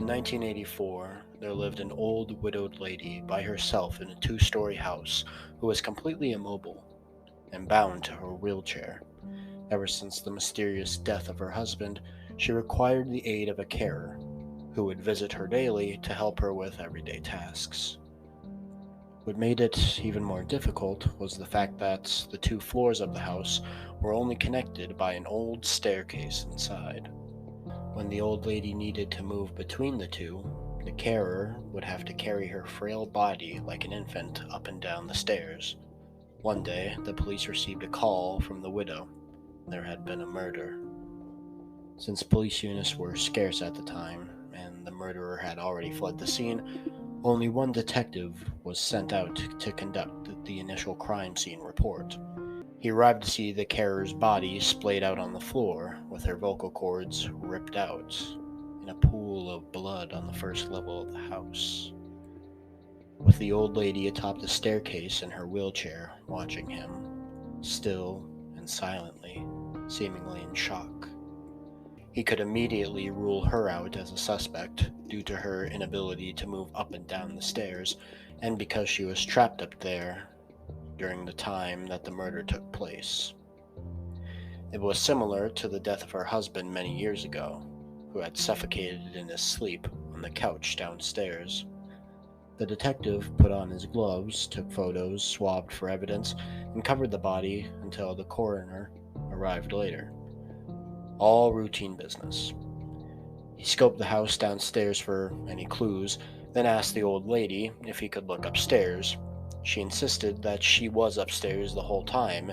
In 1984, there lived an old widowed lady by herself in a two-story house who was completely immobile and bound to her wheelchair. Ever since the mysterious death of her husband, she required the aid of a carer who would visit her daily to help her with everyday tasks. What made it even more difficult was the fact that the two floors of the house were only connected by an old staircase inside. When the old lady needed to move between the two, the carer would have to carry her frail body like an infant up and down the stairs. One day, the police received a call from the widow. There had been a murder. Since police units were scarce at the time, and the murderer had already fled the scene, only one detective was sent out to conduct the initial crime scene report. He arrived to see the carer's body splayed out on the floor, with her vocal cords ripped out, in a pool of blood on the first level of the house, with the old lady atop the staircase in her wheelchair watching him, still and silently, seemingly in shock. He could immediately rule her out as a suspect due to her inability to move up and down the stairs, and because she was trapped up there during the time that the murder took place. It was similar to the death of her husband many years ago, who had suffocated in his sleep on the couch downstairs. The detective put on his gloves, took photos, swabbed for evidence, and covered the body until the coroner arrived later. All routine business. He scoped the house downstairs for any clues, then asked the old lady if he could look upstairs. She insisted that she was upstairs the whole time,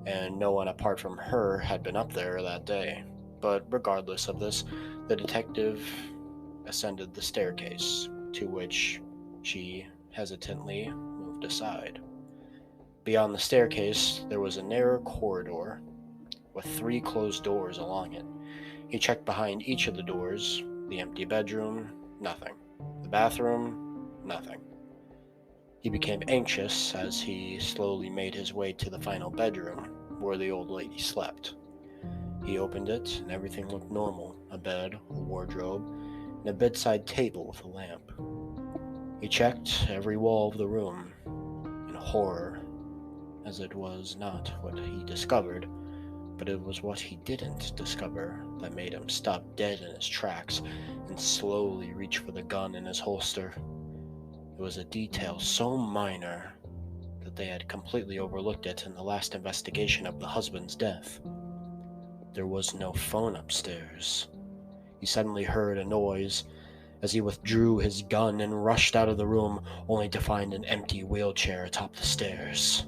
and no one apart from her had been up there that day. But regardless of this, the detective ascended the staircase, to which she hesitantly moved aside. Beyond the staircase, there was a narrow corridor with 3 closed doors along it. He checked behind each of the doors. The empty bedroom, nothing. The bathroom, nothing. He became anxious as he slowly made his way to the final bedroom, where the old lady slept. He opened it, and everything looked normal: a bed, a wardrobe, and a bedside table with a lamp. He checked every wall of the room in horror, as it was not what he discovered, but it was what he didn't discover that made him stop dead in his tracks and slowly reach for the gun in his holster. It was a detail so minor that they had completely overlooked it in the last investigation of the husband's death. There was no phone upstairs. He suddenly heard a noise as he withdrew his gun and rushed out of the room, only to find an empty wheelchair atop the stairs.